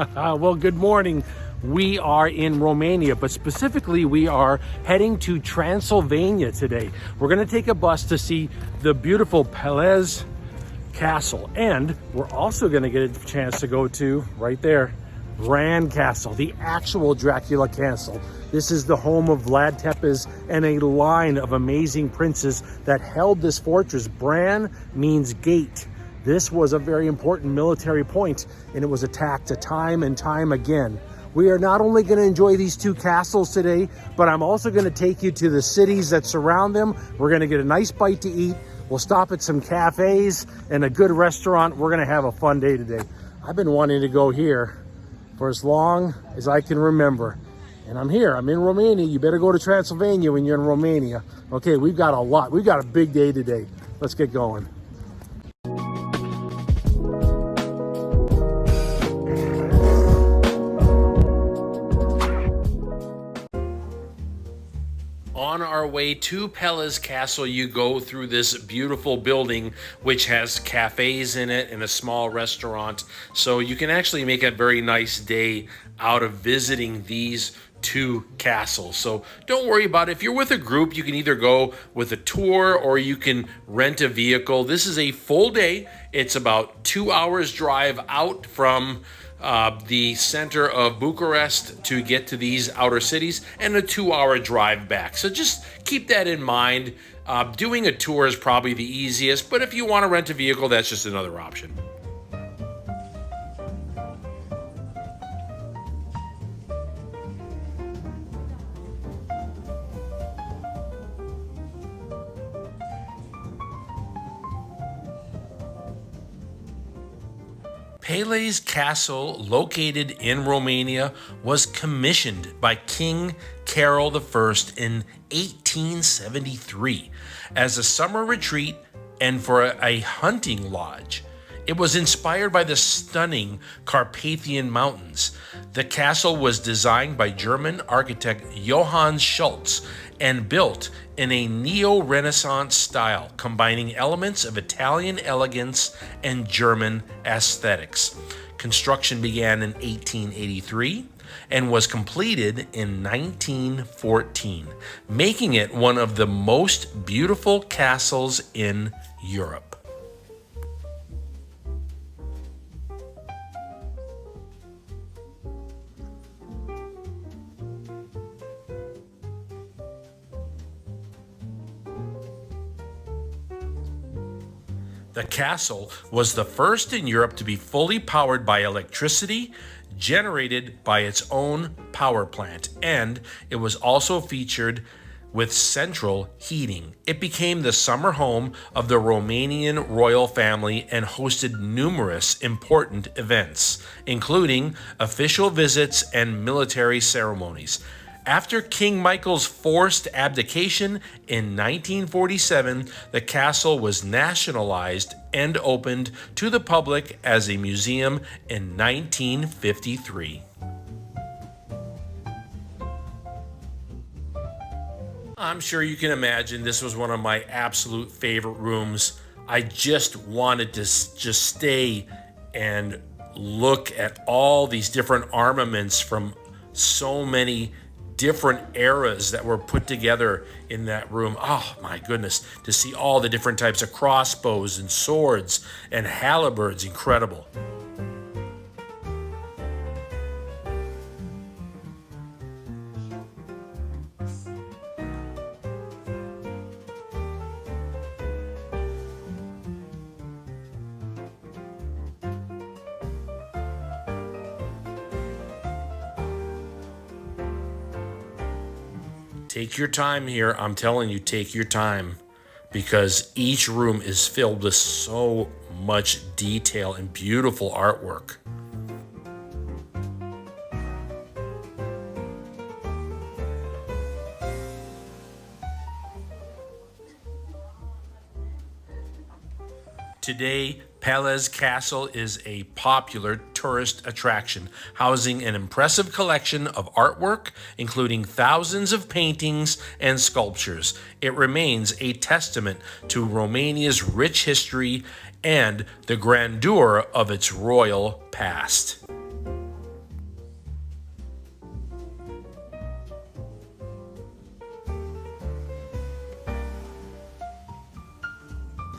Well, good morning. We are in Romania, but specifically we are heading to Transylvania today. We're going to take a bus to see the beautiful Peles Castle, and we're also going to get a chance to go to, right there, Bran Castle, the actual Dracula Castle. This is the home of Vlad Tepes and a line of amazing princes that held this fortress. Bran means gate. This was a very important military point, and it was attacked time and time again. We are not only going to enjoy these two castles today, but I'm also going to take you to the cities that surround them. We're going to get a nice bite to eat. We'll stop at some cafes and a good restaurant. We're going to have a fun day today. I've been wanting to go here for as long as I can remember. And I'm here. I'm in Romania. You better go to Transylvania when you're in Romania. Okay, we've got a lot. We've got a big day today. Let's get going. On our way to Peles Castle, you go through this beautiful building which has cafes in it and a small restaurant. So you can actually make a very nice day out of visiting these two castles. So don't worry about it. If you're with a group, you can either go with a tour or you can rent a vehicle. This is a full day. It's about 2 hours drive out from the center of Bucharest to get to these outer cities, and a 2-hour drive back. So just keep that in mind. Doing a tour is probably the easiest, but if you want to rent a vehicle, that's just another option. Peles Castle, located in Romania, was commissioned by King Carol I in 1873 as a summer retreat and for a hunting lodge. It was inspired by the stunning Carpathian Mountains. The castle was designed by German architect Johann Schultz and built in a neo-Renaissance style, combining elements of Italian elegance and German aesthetics. Construction began in 1883 and was completed in 1914, making it one of the most beautiful castles in Europe. The castle was the first in Europe to be fully powered by electricity generated by its own power plant, and it was also featured with central heating. It became the summer home of the Romanian royal family and hosted numerous important events, including official visits and military ceremonies. After King Michael's forced abdication in 1947, the castle was nationalized and opened to the public as a museum in 1953. I'm sure you can imagine this was one of my absolute favorite rooms. I just wanted to just stay and look at all these different armaments from so many different eras that were put together in that room. Oh my goodness, to see all the different types of crossbows and swords and halberds, incredible. Take your time here. I'm telling you, take your time, because each room is filled with so much detail and beautiful artwork. Today, Peles Castle is a popular tourist attraction, housing an impressive collection of artwork, including thousands of paintings and sculptures. It remains a testament to Romania's rich history and the grandeur of its royal past.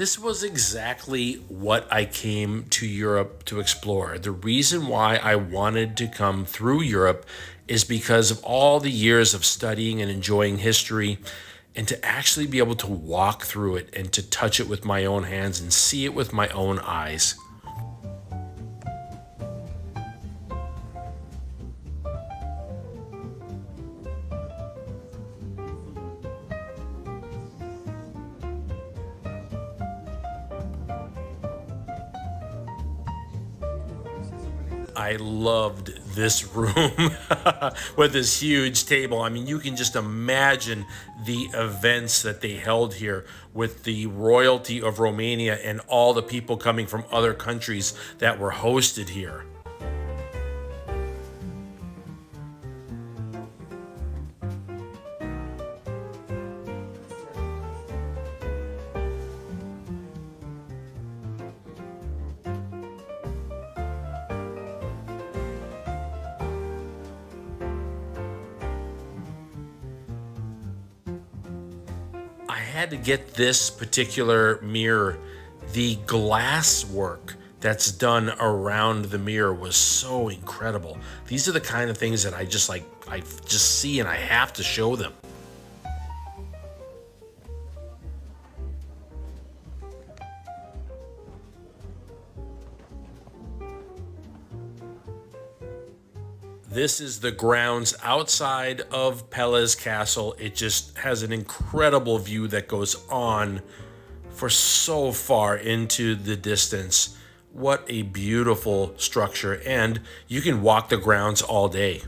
This was exactly what I came to Europe to explore. The reason why I wanted to come through Europe is because of all the years of studying and enjoying history, and to actually be able to walk through it and to touch it with my own hands and see it with my own eyes. I loved this room with this huge table. I mean, you can just imagine the events that they held here with the royalty of Romania and all the people coming from other countries that were hosted here. I had to get this particular mirror. The glass work that's done around the mirror was so incredible. These are the kind of things that I just see and I have to show them. This is the grounds outside of Peles Castle. It just has an incredible view that goes on for so far into the distance. What a beautiful structure, and you can walk the grounds all day.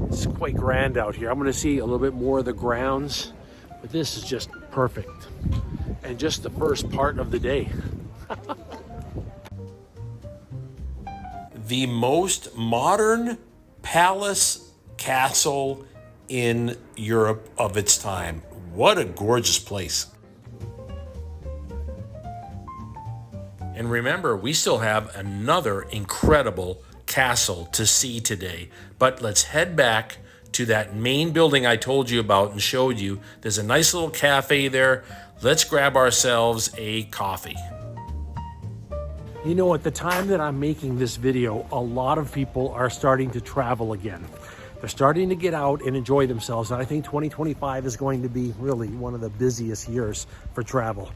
It's quite grand out here. I'm going to see a little bit more of the grounds, but this is just perfect. And just the first part of the day. The most modern palace castle in Europe of its time. What a gorgeous place. And remember, we still have another incredible castle to see today. But let's head back to that main building I told you about and showed you. There's a nice little cafe there. Let's grab ourselves a coffee. You know, at the time that I'm making this video, a lot of people are starting to travel again. They're starting to get out and enjoy themselves. And I think 2025 is going to be really one of the busiest years for travel.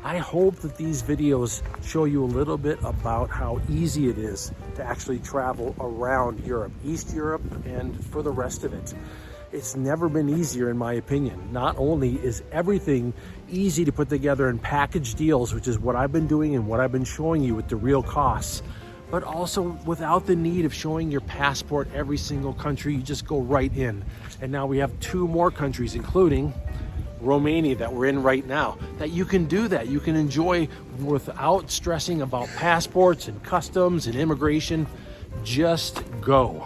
I hope that these videos show you a little bit about how easy it is to actually travel around Europe, East Europe, and for the rest of it. It's never been easier, in my opinion. Not only is everything easy to put together in package deals, which is what I've been doing and what I've been showing you with the real costs, but also without the need of showing your passport every single country. You just go right in. And now we have 2 more countries, including Romania, that we're in right now, that you can do that. You can enjoy without stressing about passports and customs and immigration. Just go.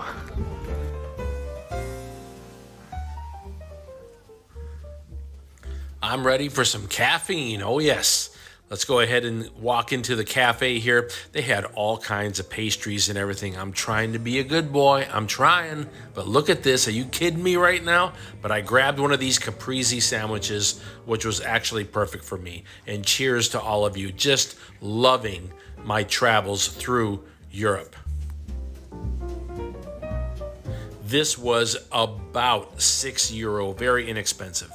I'm ready for some caffeine. Oh yes. Let's go ahead and walk into the cafe here. They had all kinds of pastries and everything. I'm trying to be a good boy. I'm trying. But look at this. Are you kidding me right now? But I grabbed one of these caprese sandwiches, which was actually perfect for me. And cheers to all of you. Just loving my travels through Europe. This was about €6. Very inexpensive.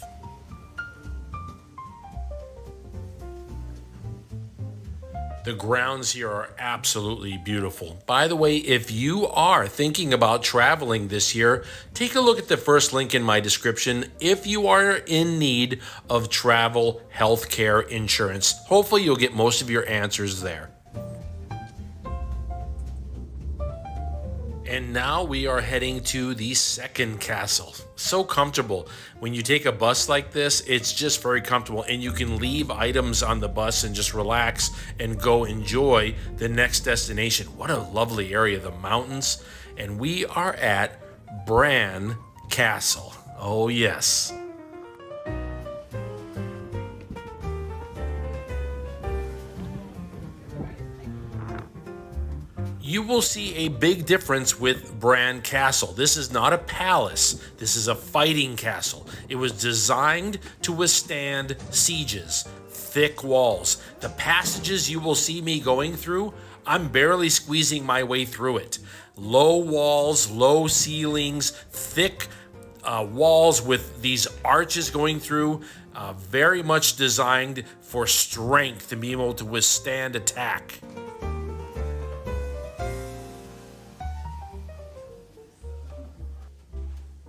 The grounds here are absolutely beautiful. By the way, if you are thinking about traveling this year, take a look at the first link in my description if you are in need of travel healthcare insurance. Hopefully you'll get most of your answers there. And now we are heading to the second castle. So comfortable. When you take a bus like this, it's just very comfortable, and you can leave items on the bus and just relax and go enjoy the next destination. What a lovely area, the mountains. And we are at Bran Castle. Oh yes. You will see a big difference with Bran Castle. This is not a palace. This is a fighting castle. It was designed to withstand sieges. thick walls. The passages you will see me going through, I'm barely squeezing my way through it. Low walls, low ceilings, thick walls with these arches going through, very much designed for strength to be able to withstand attack.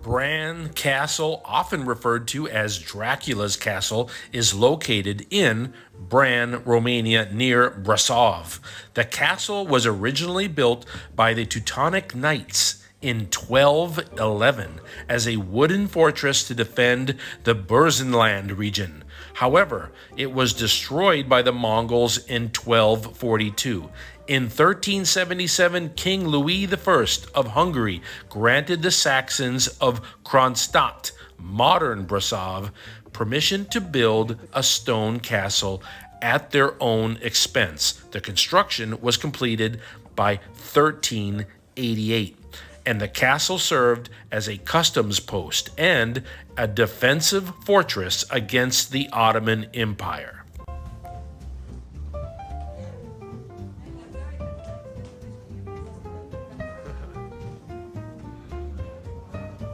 Bran Castle, often referred to as Dracula's Castle, is located in Bran, Romania, near Brasov. The castle was originally built by the Teutonic Knights in 1211 as a wooden fortress to defend the Burzenland region. However, it was destroyed by the Mongols in 1242. In 1377, King Louis I of Hungary granted the Saxons of Kronstadt, modern Brasov, permission to build a stone castle at their own expense. The construction was completed by 1388, and the castle served as a customs post and a defensive fortress against the Ottoman Empire.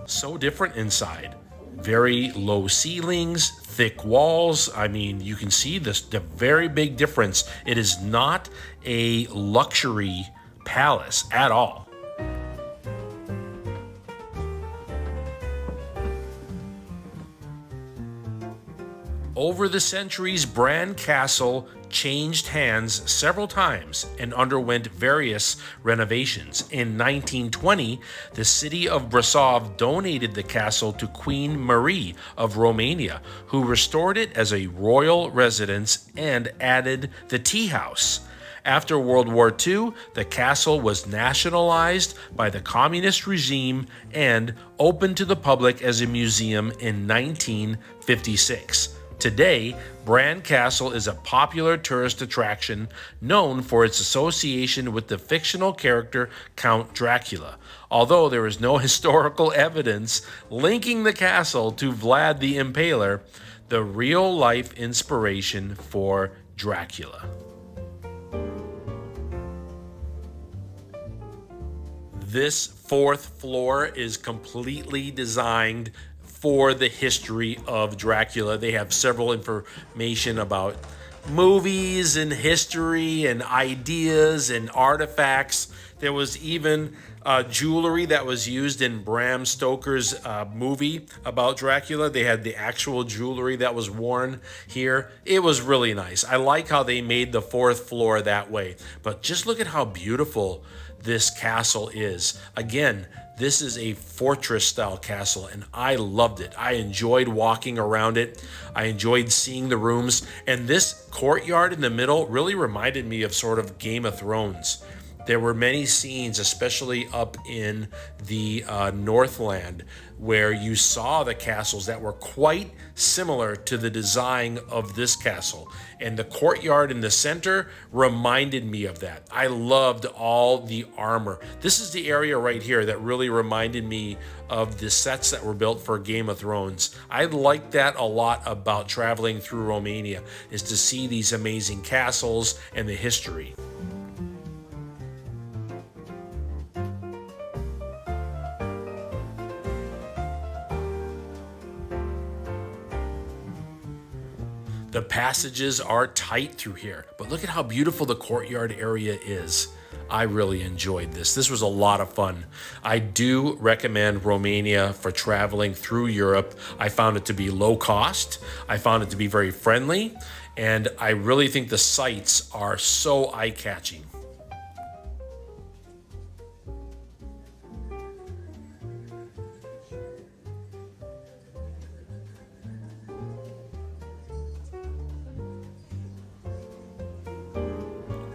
So different inside. Very low ceilings, thick walls. I mean, you can see the very big difference. It is not a luxury palace at all. Over the centuries, Bran Castle changed hands several times and underwent various renovations. In 1920, the city of Brasov donated the castle to Queen Marie of Romania, who restored it as a royal residence and added the tea house. After World War II, the castle was nationalized by the communist regime and opened to the public as a museum in 1956. Today, Bran Castle is a popular tourist attraction known for its association with the fictional character Count Dracula. Although there is no historical evidence linking the castle to Vlad the Impaler, the real-life inspiration for Dracula. This fourth floor is completely designed for the history of Dracula. They have several information about movies and history and ideas and artifacts. There was even jewelry that was used in Bram Stoker's movie about Dracula. They had the actual jewelry that was worn here. It was really nice. I like how they made the fourth floor that way. But just look at how beautiful this castle is. Again, this is a fortress-style castle, and I loved it. I enjoyed walking around it. I enjoyed seeing the rooms, and this courtyard in the middle really reminded me of sort of Game of Thrones. There were many scenes, especially up in the Northland, where you saw the castles that were quite similar to the design of this castle. And the courtyard in the center reminded me of that. I loved all the armor. This is the area right here that really reminded me of the sets that were built for Game of Thrones. I like that a lot about traveling through Romania, is to see these amazing castles and the history. The passages are tight through here, but look at how beautiful the courtyard area is. I really enjoyed this. This was a lot of fun. I do recommend Romania for traveling through Europe. I found it to be low cost. I found it to be very friendly, and I really think the sights are so eye-catching.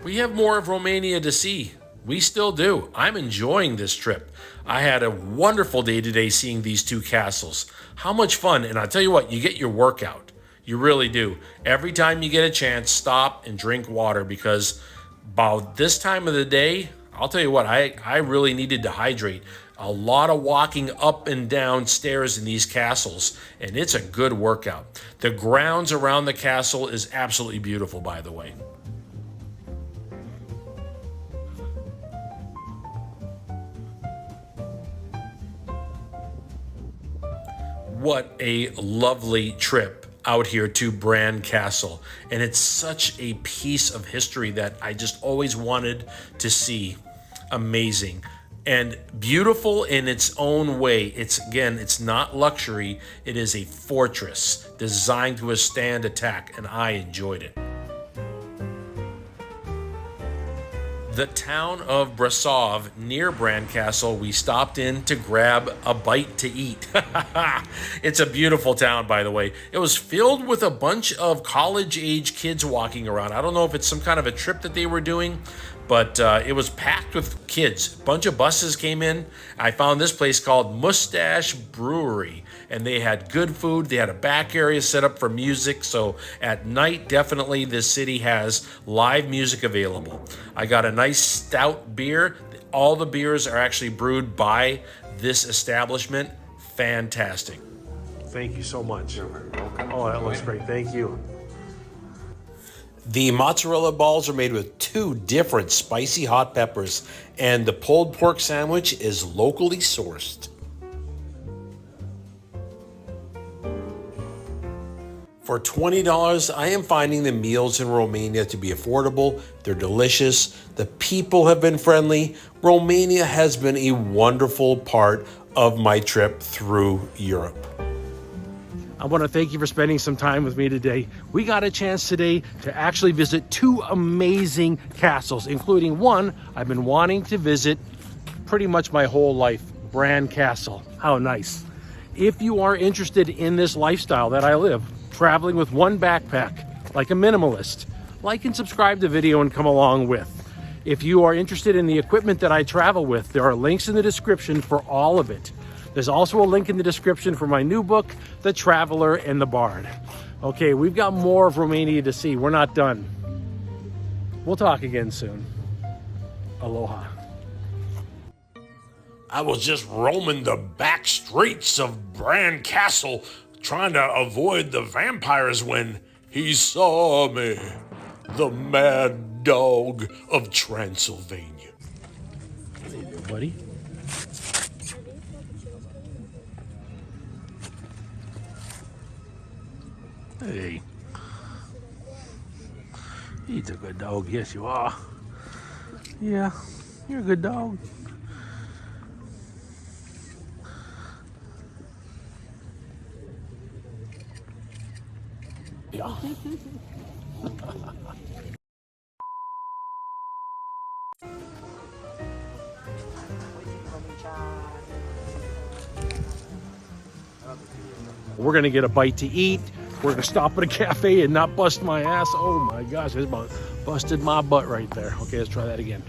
We have more of Romania to see. We still do. I'm enjoying this trip. I had a wonderful day today seeing these two castles. How much fun. And I'll tell you what, you get your workout. You really do. Every time you get a chance, stop and drink water, because about this time of the day, I'll tell you what, I really needed to hydrate. A lot of walking up and down stairs in these castles, and it's a good workout. The grounds around the castle is absolutely beautiful, by the way. What a lovely trip out here to Bran Castle. And it's such a piece of history that I just always wanted to see. Amazing and beautiful in its own way. It's not luxury. It is a fortress designed to withstand attack, and I enjoyed it. The town of Brasov near Bran Castle, we stopped in to grab a bite to eat. It's a beautiful town, by the way. It was filled with a bunch of college-age kids walking around. I don't know if it's some kind of a trip that they were doing, but it was packed with kids. A bunch of buses came in. I found this place called Mustache Brewery, and they had good food. They had a back area set up for music, so at night, definitely this city has live music available. I got a nice stout beer. All the beers are actually brewed by this establishment. Fantastic. Thank you so much. You're very welcome. Oh, that looks great. Thank you. The mozzarella balls are made with 2 different spicy hot peppers, and the pulled pork sandwich is locally sourced. For $20, I am finding the meals in Romania to be affordable. They're delicious. The people have been friendly. Romania has been a wonderful part of my trip through Europe. I want to thank you for spending some time with me today. We got a chance today to actually visit 2 amazing castles, including one I've been wanting to visit pretty much my whole life, Bran Castle. How nice. If you are interested in this lifestyle that I live, traveling with one backpack, like a minimalist, like and subscribe to the video and come along with. If you are interested in the equipment that I travel with, there are links in the description for all of it. There's also a link in the description for my new book, The Traveler and the Bard. Okay, we've got more of Romania to see. We're not done. We'll talk again soon. Aloha. I was just roaming the back streets of Bran Castle trying to avoid the vampires when he saw me, the mad dog of Transylvania. How you doing, buddy? Hey. He's a good dog. Yes, you are. Yeah, you're a good dog. Yeah. We're gonna get a bite to eat. We're gonna stop at a cafe and not bust my ass. Oh my gosh, I just busted my butt right there. Okay, let's try that again.